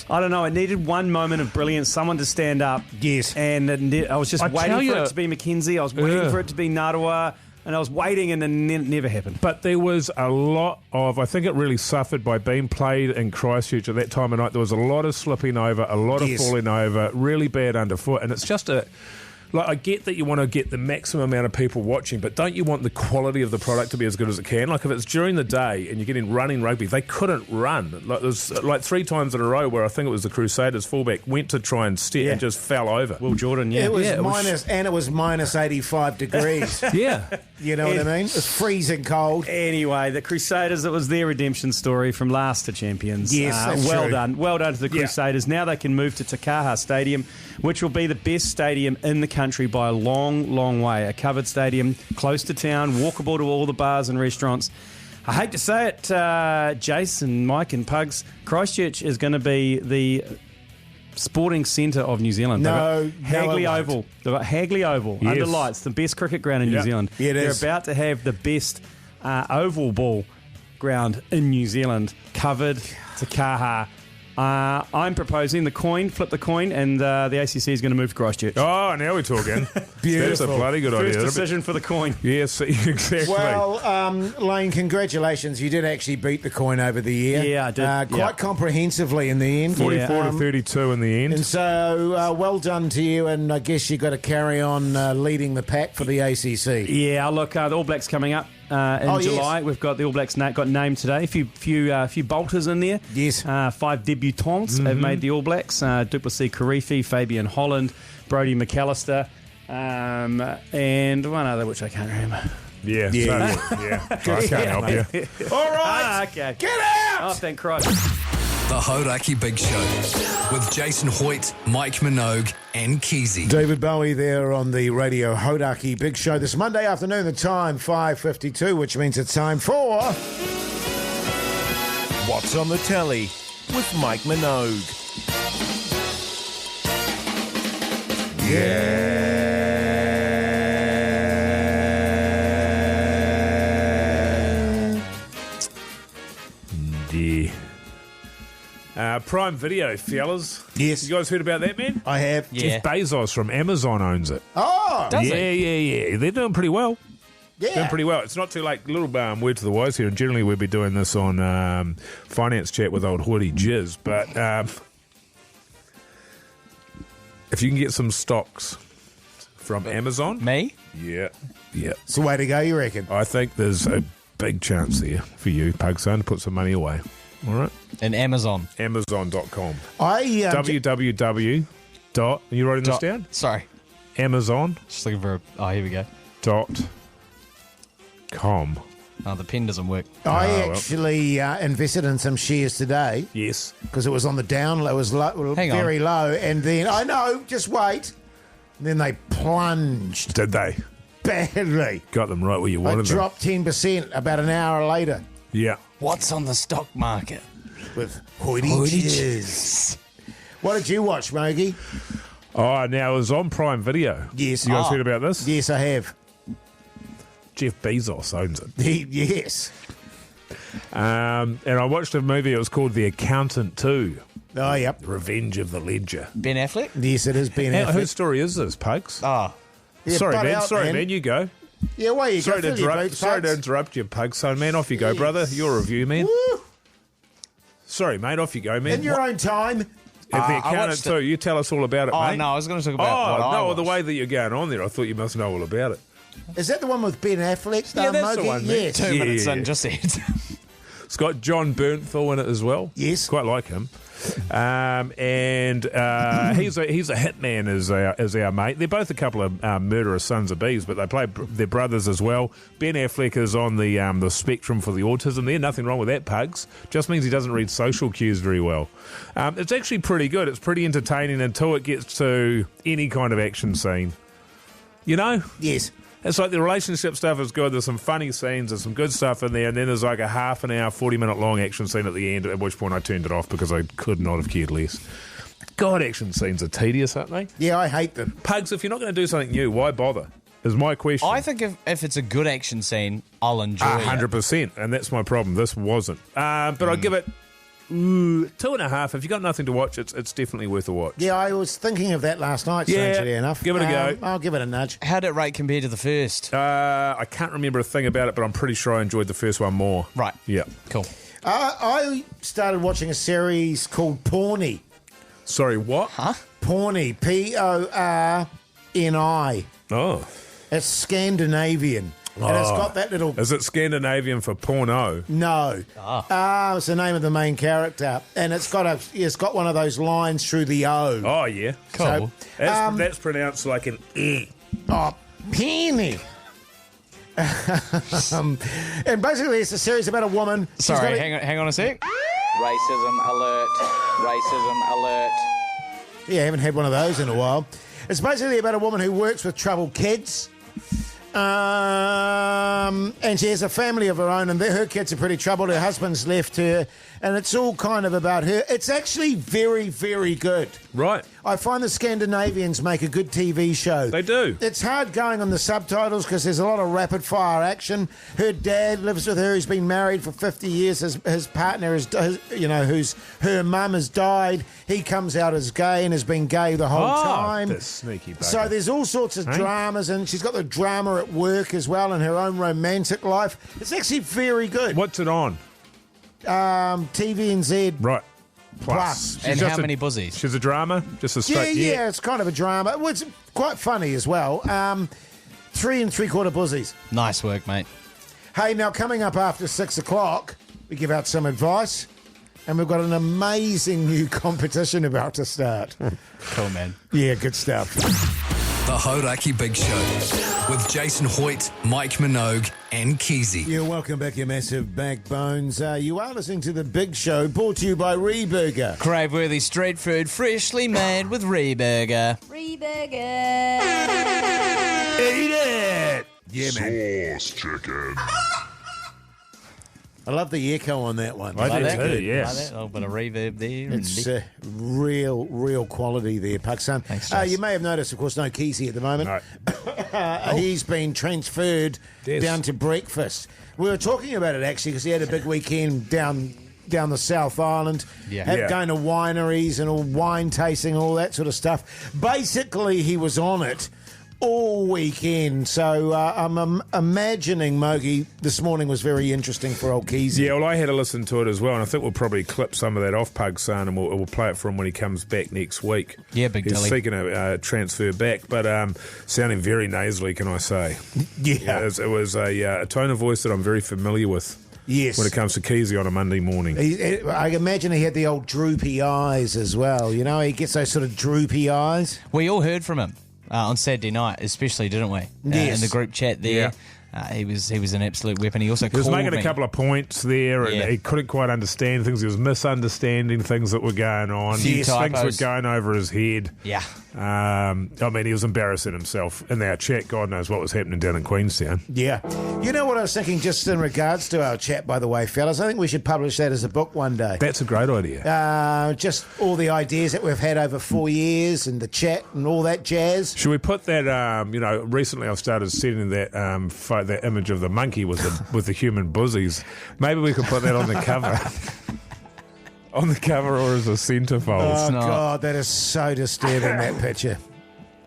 I don't know. It needed one moment of brilliance, someone to stand up. Yes. And I was just I waiting tell for you- it to be McKenzie. I was waiting for it to be Narawa. And I was waiting, and then it never happened. But there was a lot of, I think it really suffered by being played in Christchurch at that time of night. There was a lot of slipping over, a lot of Yes. falling over, really bad underfoot. And it's just I get that you want to get the maximum amount of people watching, but don't you want the quality of the product to be as good as it can? Like if it's during the day and you're getting running rugby, they couldn't run. Like there was like 3 times in a row where I think it was the Crusaders fullback went to try and step and just fell over. Will Jordan, yeah. It was yeah, minus 85 degrees. Yeah. You know what I mean? It was freezing cold. Anyway, the Crusaders, it was their redemption story from last to champions. Yes, that's well true. done. Well done to the Yeah. Crusaders. Now they can move to Takaha Stadium, which will be the best stadium in the country by a long, long way. A covered stadium, close to town, walkable to all the bars and restaurants. I hate to say it, Jase and Mike and Pugs, Christchurch is going to be the sporting centre of New Zealand. No, They've got Hagley no, it won't. Oval. They've got Hagley Oval Yes. under lights, the best cricket ground in New Yep. Zealand. Yeah, it They're is. about to have the best oval ball ground in New Zealand covered to Kaha. I'm proposing the coin, flip the coin, and the ACC is going to move to Christchurch. Oh, now we're talking. That's a Beautiful. bloody good First idea. decision for the coin. Yes, exactly. Well, Lane, congratulations. You did actually beat the coin over the year. Yeah, I did. Quite comprehensively in the end. 44 to 32 in the end. And so, well done to you, and I guess you've got to carry on leading the pack for the ACC. Yeah, look, the All Blacks coming up in July. Yes. We've got the All Blacks got named today. A few bolters in there. Yes. 5 debutants have made the All Blacks. Duplessis Karifi, Fabian Holland, Brodie McAllister, and one other which I can't remember. Yeah. Yeah. So, yeah. I can't help you. All right. Okay. Get out! Oh, thank Christ. The Hauraki Big Show with Jason Hoyte, Mike Minogue, and Keyzie. David Bowie there on the Radio Hauraki Big Show this Monday afternoon, the time 5:52, which means it's time for What's on the Telly with Mike Minogue. Prime Video, fellas. Yes. You guys heard about that, man? I have. Yeah. Jeff Bezos from Amazon owns it. Oh, Does he? Yeah. They're doing pretty well. Doing yeah. pretty well. It's not too like little word to the wise here, and generally we'd be doing this on Finance Chat with old Hoodie Jizz, but if you can get some stocks from Amazon, Me? yeah. It's the way to go, you reckon? I think there's a big chance there for you, Pug Son, to put some money away. All right? In Amazon. Amazon.com. I www. Are you writing this down? Sorry. Amazon. Just looking for oh, here we go. .com. Oh, the pen doesn't work. I actually invested in some shares today. Yes. Because it was on the down, it was Hang on. very low, and then, I know, just wait. Then they plunged Did they? badly. Got them right where you I wanted them. dropped 10% about an hour later Yeah. What's on the stock market? with Hoyte Jase. What did you watch, Mogey? Oh, now it was on Prime Video. Yes. You guys heard about this? Yes, I have. Jeff Bezos owns it. Yes. And I watched a movie. It was called The Accountant 2. Oh, yep. Revenge of the Ledger. Ben Affleck? Yes, it is Ben Now, Affleck. whose story is this, Pugs? Oh, Yeah, Sorry, butt man. out, Sorry, man. You go. Yeah, away you Sorry go. to Fill your interrupt. boots, Sorry to Pugs. interrupt you, Pugs. So, man, off you go, Yes. brother. Your review, man. Woo. Sorry, mate. Off you go, man. In your own time. The Accountant watched 2. You tell us all about it, oh mate. no, I was going to talk about what I no, watched. the way that you're going on there, I thought you must know all about it. Is that the one with Ben Affleck? Yeah, that's the Mogey? one, man. Yes. 2 Yeah, minutes yeah, in, yeah. just said. It's got John Bernthal in it as well. Yes. Quite like him. And he's a hitman as our mate. They're both a couple of murderous sons of bees, but they play their brothers as well. Ben Affleck is on the spectrum for the autism there. Nothing wrong with that, Pugs. Just means he doesn't read social cues very well. It's actually pretty good. It's pretty entertaining until it gets to any kind of action scene. You know? Yes. It's like the relationship stuff is good. There's some funny scenes. There's some good stuff in there. And then there's like a half an hour, 40-minute long action scene at the end, at which point I turned it off because I could not have cared less. God, action scenes are tedious, aren't they? Yeah, I hate them. Pugs, if you're not going to do something new, why bother? Is my question. I think if it's a good action scene, I'll enjoy it. 100%. And that's my problem. This wasn't. But I'd give it 2.5. If you've got nothing to watch, it's definitely worth a watch. Yeah, I was thinking of that last night, strangely enough. Give it a go. I'll give it a nudge. How did it rate compared to the first? I can't remember a thing about it, but I'm pretty sure I enjoyed the first one more. Right. Yeah. Cool. I started watching a series called Porny. Sorry, what? Huh? Porny. Porni. Oh. It's Scandinavian. And it's got that little... Is it Scandinavian for porno? No. It's the name of the main character. And it's got one of those lines through the O. Oh, yeah. Cool. That's pronounced like an E. Oh, penny. And basically it's a series about a woman. She's Sorry, got a- hang on a sec. Racism alert. Racism alert. Yeah, I haven't had one of those in a while. It's basically about a woman who works with troubled kids. And she has a family of her own, and her kids are pretty troubled. Her husband's left her, and it's all kind of about her. It's actually very, very good. Right. I find the Scandinavians make a good TV show. They do. It's hard going on the subtitles because there's a lot of rapid fire action. Her dad lives with her. He's been married for 50 years. His partner is, her mum has died. He comes out as gay and has been gay the whole time. The sneaky bugger. So there's all sorts of dramas, and she's got the drama at work as well, and her own romantic life. It's actually very good. What's it on? TVNZ. Right. Plus. She's And just how many buzzies? She's a drama? Just a straight... Yeah, it's kind of a drama. Well, it's quite funny as well. 3 3/4 buzzies. Nice work, mate. Hey, now coming up after 6 o'clock, we give out some advice, and we've got an amazing new competition about to start. Cool, man. Yeah, good stuff. The Hauraki Big Show with Jason Hoyte, Mike Minogue, and Keyzie. Yeah, welcome back, you massive backbones. You are listening to The Big Show, brought to you by ReBurger. Crave-worthy street food, freshly made with ReBurger. ReBurger. Eat it! Yeah, man. Sauce chicken. I love the echo on that one. I do that? too, Like yes. that? A little bit of reverb there. It's real quality there, Puckson. Thanks, Jase. You may have noticed, of course, no Keyzie at the moment. No. He's been transferred Yes. down to breakfast. We were talking about it, actually, because he had a big weekend down the South Island, going to wineries and all wine tasting, all that sort of stuff. Basically, he was on it all weekend. So I'm imagining Mogey this morning was very interesting for old Keyzie. Yeah, well, I had to listen to it as well, and I think we'll probably clip some of that off, Pug's son, and we'll play it for him when he comes back next week. Yeah, big He's dilly. seeking a transfer back, but sounding very nasally, can I say? Yeah. It was a tone of voice that I'm very familiar with. Yes. When it comes to Keyzie on a Monday morning. I imagine he had the old droopy eyes as well. You know, he gets those sort of droopy eyes. We all heard from him. on Saturday night, especially, didn't we? Yes. In the group chat there. Yeah. He was an absolute weapon. He also He was called making me. a couple of points there, and he couldn't quite understand things. He was misunderstanding things that were going on. Few Things were typos. going over his head. Yeah. I mean, he was embarrassing himself in our chat. God knows what was happening down in Queenstown. Yeah. You know what I was thinking, just in regards to our chat, by the way, fellas? I think we should publish that as a book one day. That's a great idea. Just all the ideas that we've had over 4 years and the chat and all that jazz. Should we put that? Recently I've started setting that that image of the monkey with the human buzzies. Maybe we could put that on the cover. On the cover or as a centerfold. Oh, God, that is so disturbing, that picture.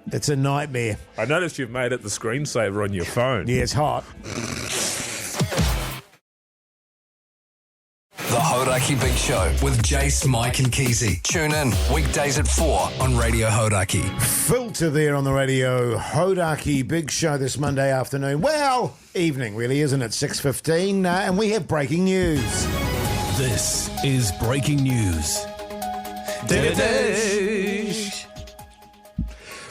It's a nightmare. I noticed you've made it the screensaver on your phone. Yeah, it's hot. The Hauraki Big Show with Jase, Mike and Keyzie. Tune in weekdays at 4 on Radio Hauraki. Filter there on the Radio Hauraki Big Show this Monday afternoon. Well, evening really, isn't it? 6:15, and we have breaking news. This is breaking news.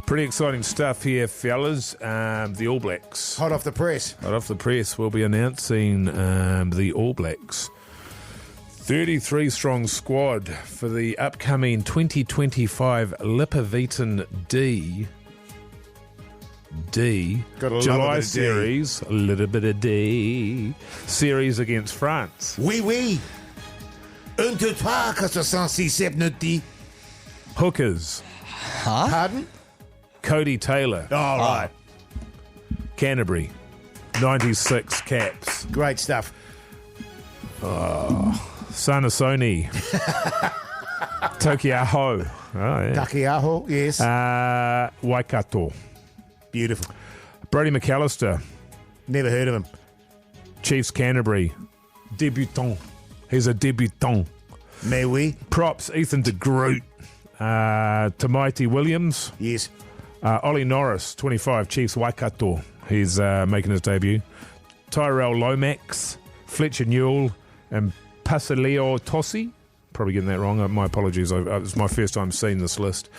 Pretty exciting stuff here, fellas. The All Blacks. Hot off the press. Hot off the press. We'll be announcing the All Blacks 33-strong squad for the upcoming 2025 Lipovitan D Got a July lot of the D. series, a little bit of D series against France. Oui. 1, 2, 3, 4, 5, 6, 7, 8, 10. Hookers, Pardon? Cody Taylor, All right. Canterbury, 96 caps. Great stuff. Sanasoni, Tokiaho, Takiaho, yes. Waikato, Beautiful. Brody McAllister, Never heard of him. Chiefs Canterbury, debutant. He's a debutant. Mais oui. Props, Ethan de Groot, Tamaiti Williams, Yes. Ollie Norris, 25, Chiefs Waikato. He's making his debut. Tyrell Lomax, Fletcher Newell, and Pasileo Tossi. Probably getting that wrong. My apologies. It's my first time seeing this list.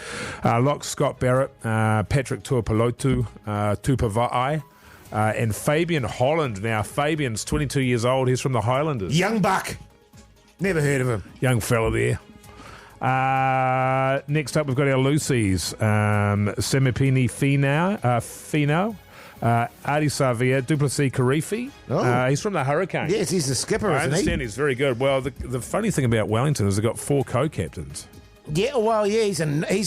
Locke Scott Barrett, Patrick Tuipulotu, Tupavai, and Fabian Holland. Now, Fabian's 22 years old. He's from the Highlanders. Young Buck. Never heard of him. Young fella there. Next up, we've got our Lucy's. Semipini Finau, Adi Savia, Duplessis Karifi. He's from the Hurricanes. Yes, he's the skipper, I isn't he? understand he's very good. Well, the funny thing about Wellington is they've got 4 co-captains. Yeah, well, yeah, he's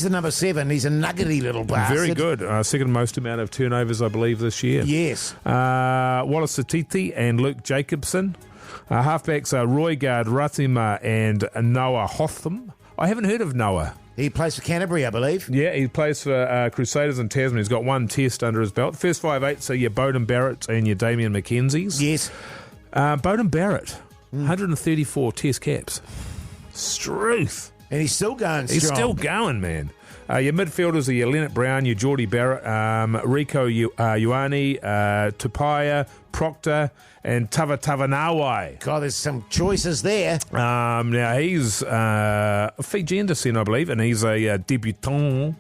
the number 7. He's a nuggety little bastard. Very good. Second most amount of turnovers, I believe, this year. Yes. Wallace Satiti and Luke Jacobson. Halfbacks are Roygard Ratima and Noah Hotham. I haven't heard of Noah. He plays for Canterbury, I believe. Yeah, he plays for Crusaders in Tasman. He's got 1 test under his belt. First 5'8", so your Bowden Barrett and your Damien McKenzie's. Yes. Bowden Barrett, 134 test caps. Struth. And he's still going strong. He's still going, man. Your midfielders are your Leonard Brown, your Geordie Barrett, Rico Ioane, Tupaya, Proctor, and Tavanawai. God, there's some choices there. Now, he's Fijian descent, I believe, and he's a debutant.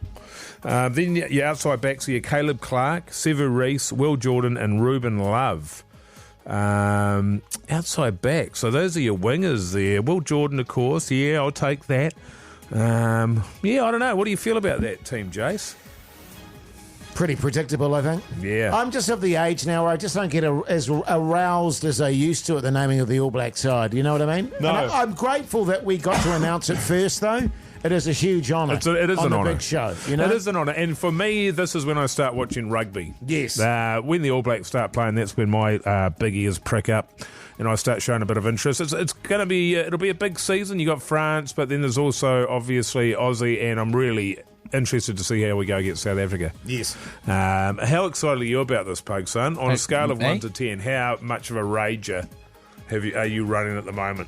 Then your outside backs are your Caleb Clark, Sevu Reese, Will Jordan, and Ruben Love. Outside back, so those are your wingers there. Will Jordan, of course. Yeah, I'll take that. I don't know. What do you feel about that team, Jace? Pretty predictable, I think. Yeah. I'm just of the age now where I just don't get as aroused as I used to at the naming of the All Black side. You know what I mean? No. And I'm grateful that we got to announce it first, though. It is a huge honour. It is on an the honour. Big show. You know? It is an honour. And for me, this is when I start watching rugby. Yes. When the All Blacks start playing, that's when my big ears prick up and I start showing a bit of interest. It's going to be, it'll be a big season. You got France, but then there's also obviously Aussie, and I'm really interested to see how we go against South Africa. Yes. How excited are you about this, Pug, son? On a scale of me? 1 to 10, how much of a rager are you running at the moment?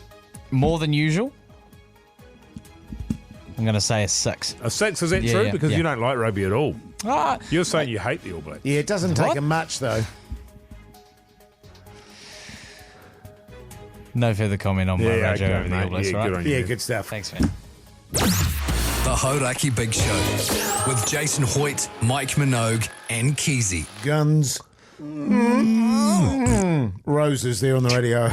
More than usual. I'm going to say a 6. A 6, is that Yeah, true? yeah, Because yeah. you don't like rugby at all. Ah, You're saying you hate the All Blacks. Yeah, it doesn't take him much, though. no further comment on my radio over the All Blacks, good right? on you. Yeah, good stuff. Thanks, man. The The Hauraki Big Show with Jason Hoyte, Mike Minogue, and Keyzie. Guns. Roses there on the radio.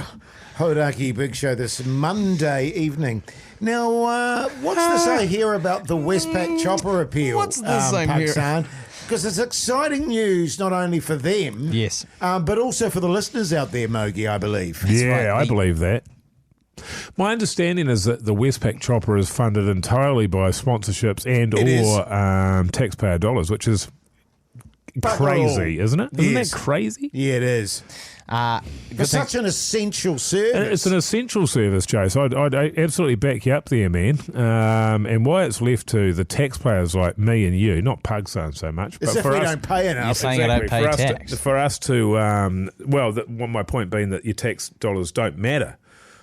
Hauraki Big Show this Monday evening. Now, what's to say here about the Westpac Chopper appeal? What's the same here? Because it's exciting news not only for them, Yes. but also for the listeners out there, Mogey, I believe. Yeah, I believe that. My understanding is that the Westpac Chopper is funded entirely by sponsorships and or taxpayer dollars, which is crazy, isn't it? Isn't that crazy? Yeah, it is. It's such an essential service. It's an essential service, Jase. I'd absolutely back you up there, man. And why it's left to the taxpayers like me and you, not Pugs aren't so much. As but if for we us, don't pay enough. You're saying I don't pay tax. For us to, my point being that your tax dollars don't matter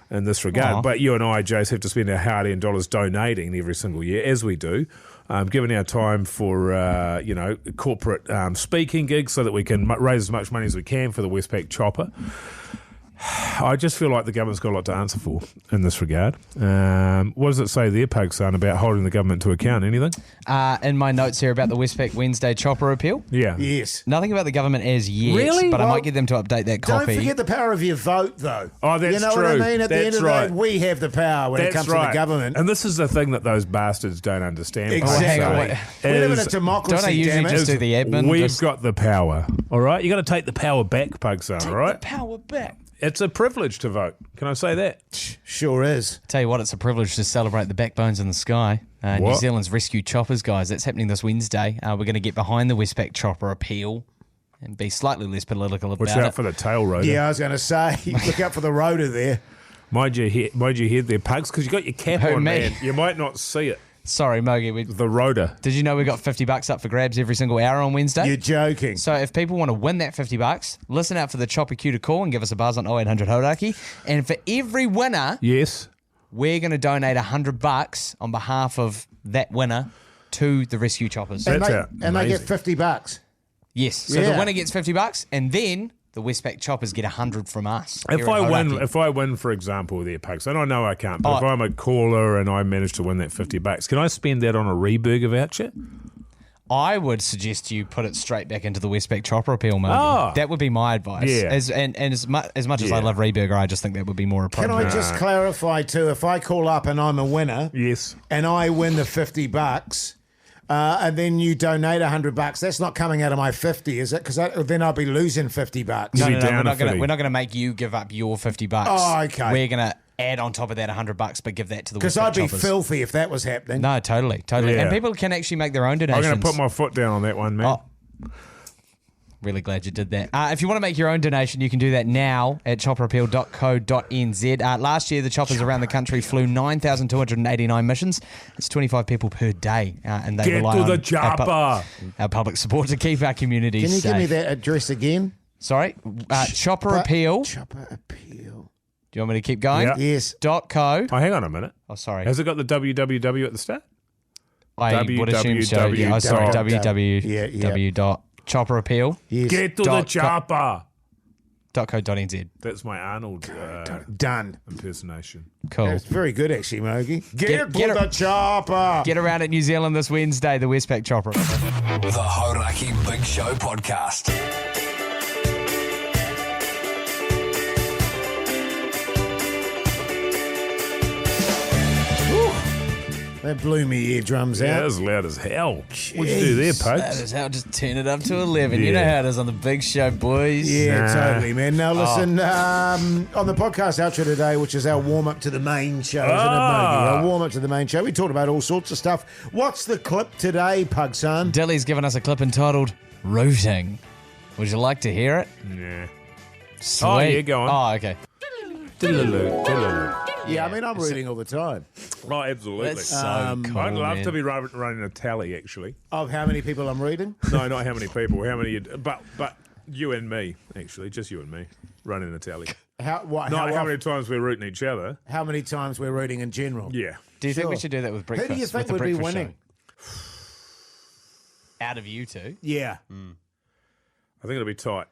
in this regard. But you and I, Jase, have to spend our hard-earned dollars donating every single year, as we do. Given our time for, corporate speaking gigs so that we can raise as much money as we can for the Westpac Chopper. I just feel like the government's got a lot to answer for in this regard. What does it say there, Pugson, about holding the government to account? Anything? In my notes here about the Westpac Wednesday Chopper appeal. Yeah. Yes. Nothing about the government as yet. Really? But I Well, might get them to update that copy. Don't forget the power of your vote, though. Oh, that's You know true. what I mean? At the That's end of right. the day, we have the power when it comes to the government. And this is the thing that those bastards don't understand. Exactly. hang on, Pugson, We live in a is democracy, Don't I usually damn it. just do the admin? We've Just got the power, all right? You got to take the power back, Pugson, all right? power back. It's a privilege to vote. Can I say that? Sure is. Tell you what, it's a privilege to celebrate the backbones in the sky. New What? Zealand's rescue choppers, guys. That's happening this Wednesday. We're going to get behind the Westpac Chopper appeal and be slightly less political about Watch out it. for the tail rotor. Yeah, I was going to say, look out for the rotor there. Mind your head there, Pugs, because you got your cap Who, on, me? man. You might not see it. Sorry, Mogey. The rotor. Did you know we got $50 up for grabs every single hour on Wednesday? You're joking. So if people want to win that $50, listen out for the Chopper queue to call and give us a buzz on 0800 Hauraki. And for every winner, Yes. we're going to donate $100 on behalf of that winner to the rescue choppers. And That's they get amazing. $50. Yes. So Yeah. the winner gets $50, and then the Westpac choppers get $100 from us. If here at Hauraki. I win, for example, there, Pugs, and I know I can't, but if Oh. I'm a caller and I manage to win that $50, can I spend that on a ReBurger voucher? I would suggest you put it straight back into the Westpac Chopper appeal, Mogey. Oh. That would be my advice. Yeah. As much as I Yeah. love ReBurger, I just think that would be more Can appropriate. I just clarify, too, if I call up and I'm a winner Yes. and I win the $50, and then you donate $100, that's not coming out of my 50, is it? Because then I'll be losing $50. You'll No, be no, down we're a not going 50. we're not going to make you give up your $50. Oh, okay. We're going to add on top of that $100, but give that to the Because Westpac I'd be choppers. filthy if that was happening. No, totally. Yeah. And people can actually make their own I'm donations. going to put my foot down on that one, man. Oh. Really glad you did that. If you want to make your own donation, you can do that now at chopperappeal.co.nz. Last year, the choppers around the country flew 9,289 missions. It's 25 people per day, and they Get rely to on the chopper. our public support to keep our communities Can you safe. give me that address again? Sorry, Chopper Appeal. Chopper Appeal. Do you want me to keep going? Yeah. Yes. .co. Oh, hang on a minute. Oh, sorry. Has it got the www at the start? I would assume so. Yeah, sorry, www.chopperappeal.co.nz. Yes. Get to the chopper. That's my Arnold Done. impersonation. Cool. That's very good, actually, Mogey. Get get the chopper. Get around at New Zealand this Wednesday, the Westpac Chopper. The Hauraki Big Show podcast. That blew me eardrums Yeah, that out. was loud as hell. What'd you do there, That Pugs? is how just turn it up to 11. You Yeah. know how it is on the Big Show, boys. Yeah, Nah. totally, man. Now, listen, on the podcast outro today, which is our warm-up to the main show, isn't it, Mogey? Our warm-up to the main show. We talked about all sorts of stuff. What's the clip today, Pugson? Dilly's given us a clip entitled Rooting. Would you like to hear it? Yeah. Sweet. Oh, yeah, go on. Oh, okay. Diddle-a-loo, diddle-a-loo. Yeah, I mean, I'm rooting all the time. Oh, absolutely. That's so cool, I'd love man. to be running a tally, actually. Of how many people I'm reading? No, not how many people. How many? But you and me, actually, just you and me, running a tally. How Not how many times we're rooting each other. How many times we're rooting in general? Yeah. Do you think we Sure. should do that with Who breakfast? do you think with the would be breakfast winning? show? Out of you two? Yeah. I think it'll be tight.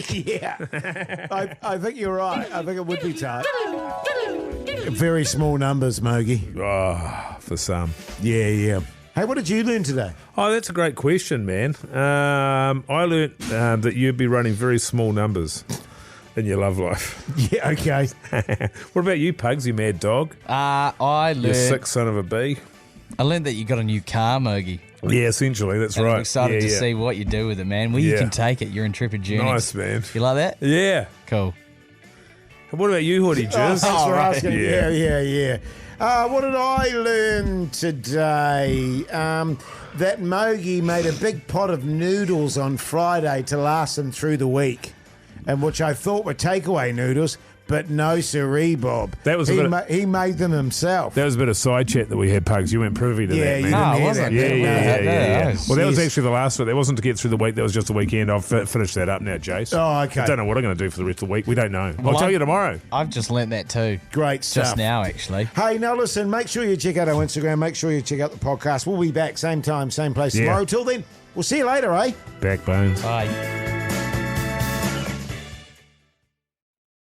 Yeah. I think you're right. I think it would be tight. Very small numbers, Mogey. Oh, for some. Yeah. Hey, what did you learn today? Oh, that's a great question, man. I learnt that you'd be running very small numbers in your love life. Yeah, okay. What about you, Pugs, you mad dog? I You learned. sick son of a bee. I learned that you got a new car, Mogey. Yeah, essentially, that's And right. I'm excited to Yeah. see what you do with it, man. Where you Yeah. can take it, your intrepid journey. Nice, man. You like that? Yeah. Cool. What about you, Hoodie Jizz? Thanks for asking. Yeah. Yeah. What did I learn today? That Mogey made a big pot of noodles on Friday to last him through the week, and which I thought were takeaway noodles, but no siree, Bob. That was he made them himself. That was a bit of side chat that we had, Pugs. You went privy to Yeah, that, you man. didn't hear wasn't that. it? Yeah. Well, that was Yes. actually the last one. That wasn't to get through the week. That was just the weekend. I've finished that up now, Jace. Oh, okay. I don't know what I'm going to do for the rest of the week. We don't know. Well, I'll tell I- you tomorrow. I've just learnt that too. Great stuff. Just now, actually. Hey, now listen, make sure you check out our Instagram. Make sure you check out the podcast. We'll be back same time, same place Yeah. tomorrow. Till then, we'll see you later, eh? Backbones. Bye.